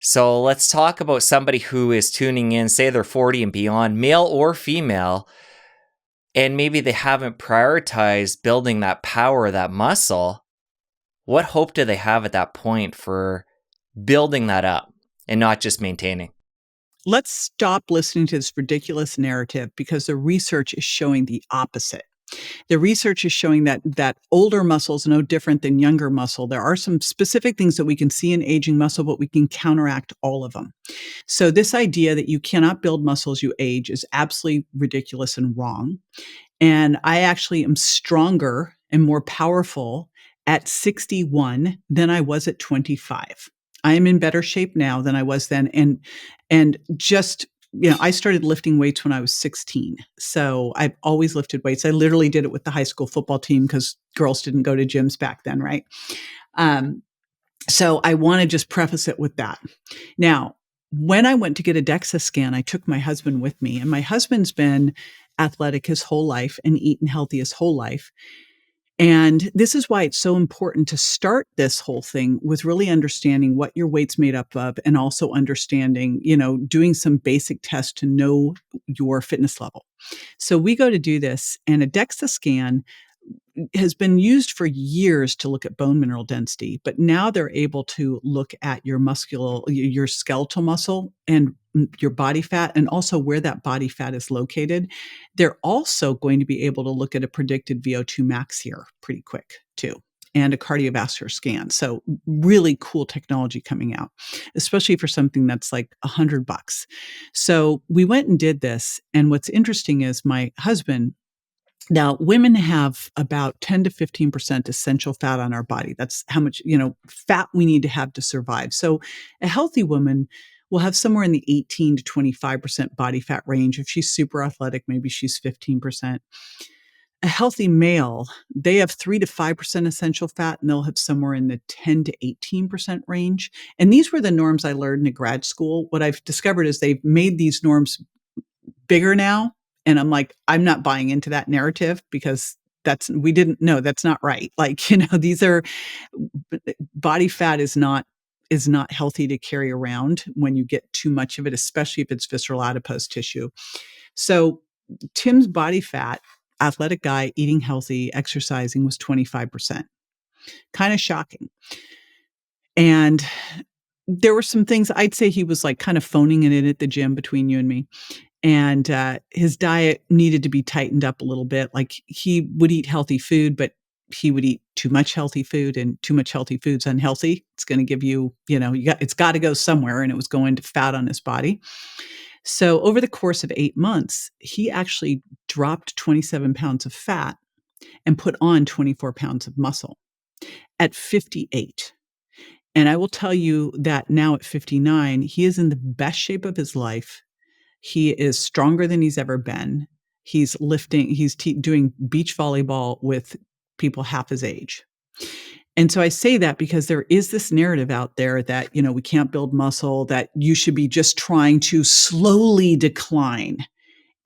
So let's talk about somebody who is tuning in, say they're 40 and beyond, male or female, and maybe they haven't prioritized building that power, that muscle. What hope do they have at that point for building that up and not just maintaining? Let's stop listening to this ridiculous narrative because the research is showing the opposite. The research is showing that older muscle is no different than younger muscle. There are some specific things that we can see in aging muscle, but we can counteract all of them. So this idea that you cannot build muscle as you age is absolutely ridiculous and wrong. And I actually am stronger and more powerful at 61 than I was at 25. I am in better shape now than I was then. And just, I started lifting weights when I was 16. So I've always lifted weights. I literally did it with the high school football team because girls didn't go to gyms back then, right? So I want to just preface it with that. Now, when I went to get a DEXA scan, I took my husband with me, and my husband's been athletic his whole life and eaten healthy his whole life. And this is why it's so important to start this whole thing with really understanding what your weight's made up of, and also understanding, doing some basic tests to know your fitness level. So we go to do this, and a DEXA scan has been used for years to look at bone mineral density, but now they're able to look at your skeletal muscle and your body fat, and also where that body fat is located. They're also going to be able to look at a predicted VO2 max here pretty quick too, and a cardiovascular scan. So really cool technology coming out, especially for something that's like $100. So we went and did this. And what's interesting is my husband, now, women have about 10 to 15% essential fat on our body. That's how much, fat we need to have to survive. So a healthy woman will have somewhere in the 18 to 25% body fat range. If she's super athletic, maybe she's 15%. A healthy male, they have 3 to 5% essential fat, and they'll have somewhere in the 10 to 18% range. And these were the norms I learned in grad school. What I've discovered is they've made these norms bigger now. And I'm like, I'm not buying into that narrative because that's not right. Like, these are body fat is not healthy to carry around when you get too much of it, especially if it's visceral adipose tissue. So Tim's body fat, athletic guy, eating healthy, exercising, was 25%. Kind of shocking. And there were some things I'd say he was like kind of phoning it in at the gym between you and me. And his diet needed to be tightened up a little bit. Like, he would eat healthy food, but he would eat too much healthy food, and too much healthy food's unhealthy. It's going to give you, it's got to go somewhere, and it was going to fat on his body. So over the course of 8 months, he actually dropped 27 pounds of fat and put on 24 pounds of muscle at 58. And I will tell you that now at 59, he is in the best shape of his life. He is stronger than he's ever been. He's lifting, doing beach volleyball with people half his age. And so I say that because there is this narrative out there that, we can't build muscle, that you should be just trying to slowly decline.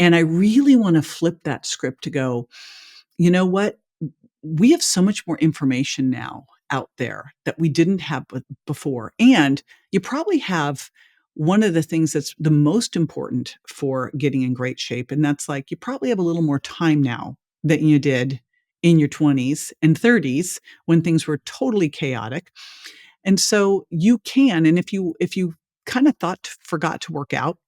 And I really want to flip that script to go, you know what? We have so much more information now out there that we didn't have before. And you probably have one of the things that's the most important for getting in great shape. And that's like, you probably have a little more time now than you did in your 20s and 30s when things were totally chaotic. And so you can, and if you kind of forgot to work out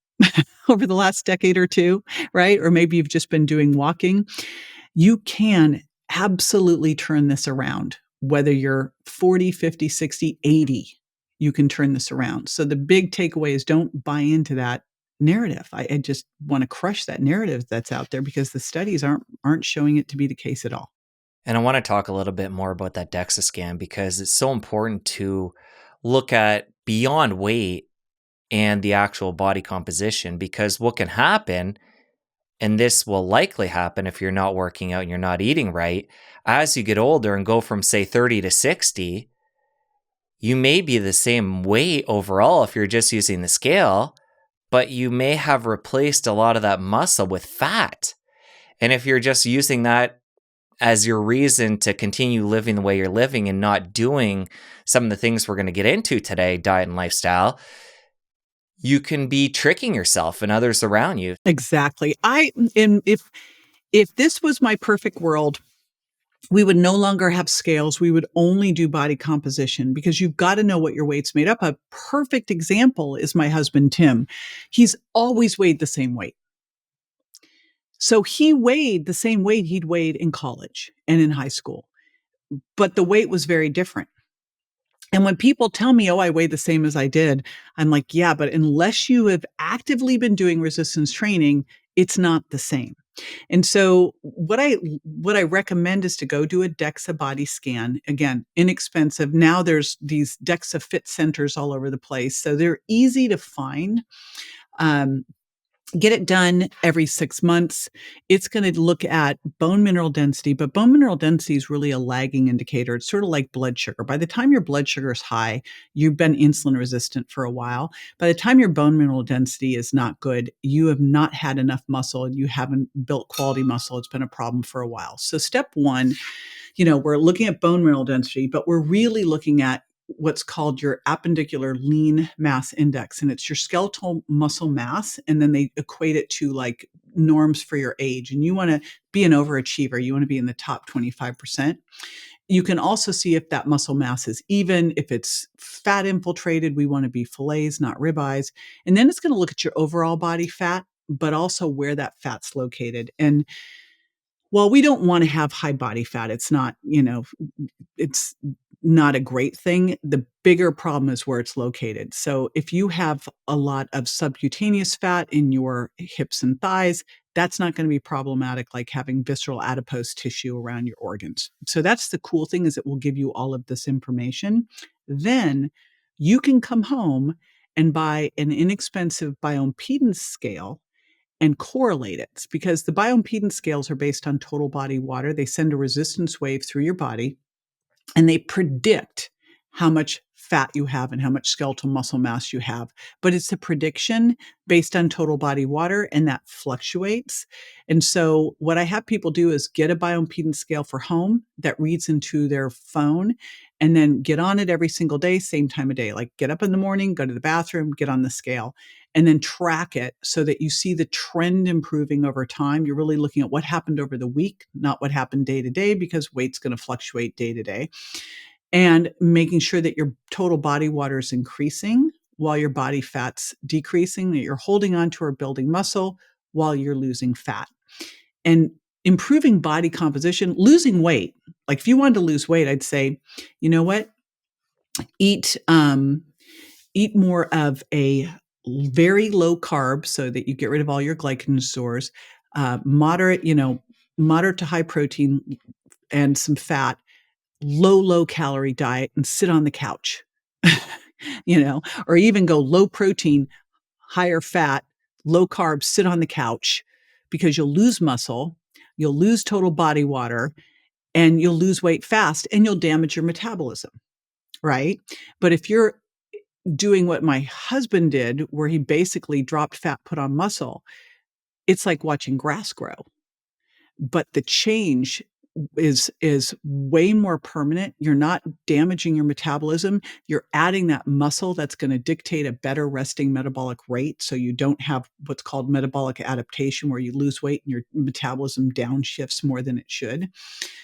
over the last decade or two, right? Or maybe you've just been doing walking, you can absolutely turn this around. Whether you're 40, 50, 60, 80, you can turn this around. So the big takeaway is don't buy into that narrative. I just want to crush that narrative that's out there because the studies aren't showing it to be the case at all. And I want to talk a little bit more about that DEXA scan because it's so important to look at beyond weight and the actual body composition, because what can happen, and this will likely happen if you're not working out and you're not eating right, as you get older and go from, say, 30 to 60, you may be the same weight overall if you're just using the scale, but you may have replaced a lot of that muscle with fat. And if you're just using that as your reason to continue living the way you're living and not doing some of the things we're going to get into today, diet and lifestyle, you can be tricking yourself and others around you. Exactly. If this was my perfect world, we would no longer have scales. We would only do body composition because you've got to know what your weight's made up of. Perfect example is my husband, Tim. He's always weighed the same weight. So he weighed the same weight he'd weighed in college and in high school, but the weight was very different. And when people tell me, oh, I weigh the same as I did, I'm like, yeah, but unless you have actively been doing resistance training, it's not the same. And so what I recommend is to go do a DEXA body scan. Again, inexpensive. Now there's these DEXA fit centers all over the place. So they're easy to find. Um, Get it done every 6 months. It's going to look at bone mineral density, but bone mineral density is really a lagging indicator. It's sort of like blood sugar. By the time your blood sugar is high, you've been insulin resistant for a while. By the time your bone mineral density is not good, you have not had enough muscle and you haven't built quality muscle. It's been a problem for a while. So step one, we're looking at bone mineral density, but we're really looking at what's called your appendicular lean mass index. And it's your skeletal muscle mass. And then they equate it to like norms for your age. And you want to be an overachiever. You want to be in the top 25%. You can also see if that muscle mass is even, if it's fat infiltrated, we want to be fillets, not ribeyes. And then it's going to look at your overall body fat, but also where that fat's located. And while we don't want to have high body fat, it's not, it's not a great thing. The bigger problem is where it's located. So if you have a lot of subcutaneous fat in your hips and thighs, that's not going to be problematic like having visceral adipose tissue around your organs. So that's the cool thing, is it will give you all of this information. Then you can come home and buy an inexpensive bioimpedance scale and correlate it, because the bioimpedance scales are based on total body water. They send a resistance wave through your body and they predict how much fat you have and how much skeletal muscle mass you have. But it's a prediction based on total body water, and that fluctuates. And so what I have people do is get a bioimpedance scale for home that reads into their phone, and then get on it every single day, same time of day. Like get up in the morning, go to the bathroom, get on the scale, and then track it so that you see the trend improving over time. You're really looking at what happened over the week, not what happened day to day, because weight's going to fluctuate day to day. And making sure that your total body water is increasing while your body fat's decreasing, that you're holding on to or building muscle while you're losing fat. And improving body composition, losing weight. Like if you wanted to lose weight, I'd say, you know what? Eat more of a very low carb so that you get rid of all your glycogen stores, moderate to high protein and some fat, low calorie diet, and sit on the couch, or even go low protein, higher fat, low carb, sit on the couch, because you'll lose muscle, you'll lose total body water, and you'll lose weight fast, and you'll damage your metabolism, right? But if you're doing what my husband did, where he basically dropped fat, put on muscle, it's like watching grass grow. But the change is way more permanent. You're not damaging your metabolism. You're adding that muscle that's going to dictate a better resting metabolic rate, so you don't have what's called metabolic adaptation, where you lose weight and your metabolism downshifts more than it should.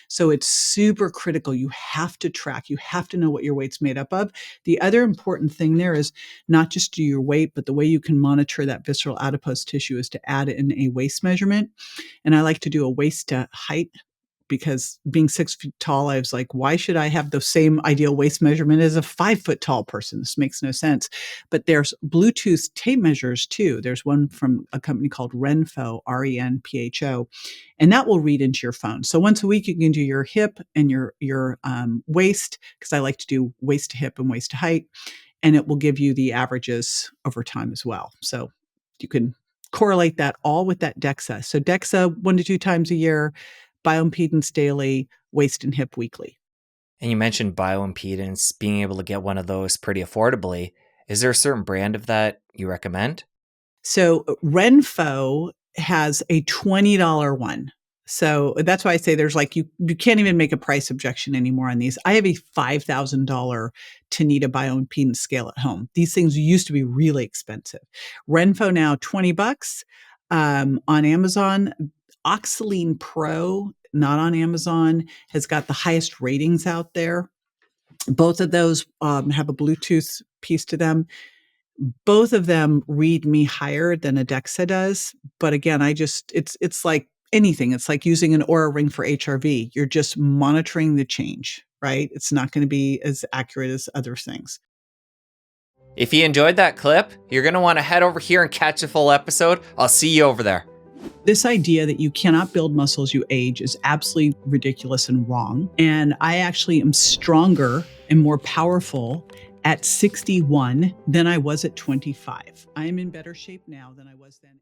So it's super critical. You have to track. You have to know what your weight's made up of. The other important thing there is not just do your weight, but the way you can monitor that visceral adipose tissue is to add in a waist measurement. And I like to do a waist to height, because being 6 feet tall, I was like, why should I have the same ideal waist measurement as a 5 foot tall person? This makes no sense. But there's Bluetooth tape measures too. There's one from a company called Renpho, Renpho, and that will read into your phone. So once a week, you can do your hip and your waist, because I like to do waist to hip and waist to height, and it will give you the averages over time as well. So you can correlate that all with that DEXA. So DEXA 1 to 2 times a year, bioimpedance daily, waist and hip weekly. And you mentioned bioimpedance, being able to get one of those pretty affordably. Is there a certain brand of that you recommend? So Renpho has a $20 one. So that's why I say there's like, you can't even make a price objection anymore on these. I have a $5,000 Tanita bioimpedance scale at home. These things used to be really expensive. Renpho now $20 on Amazon. Oxaline Pro, not on Amazon, has got the highest ratings out there. Both of those have a Bluetooth piece to them. Both of them read me higher than a DEXA does. But again, it's like anything. It's like using an Aura ring for HRV. You're just monitoring the change, right? It's not going to be as accurate as other things. If you enjoyed that clip, you're going to want to head over here and catch the full episode. I'll see you over there. This idea that you cannot build muscle as you age is absolutely ridiculous and wrong. And I actually am stronger and more powerful at 61 than I was at 25. I am in better shape now than I was then.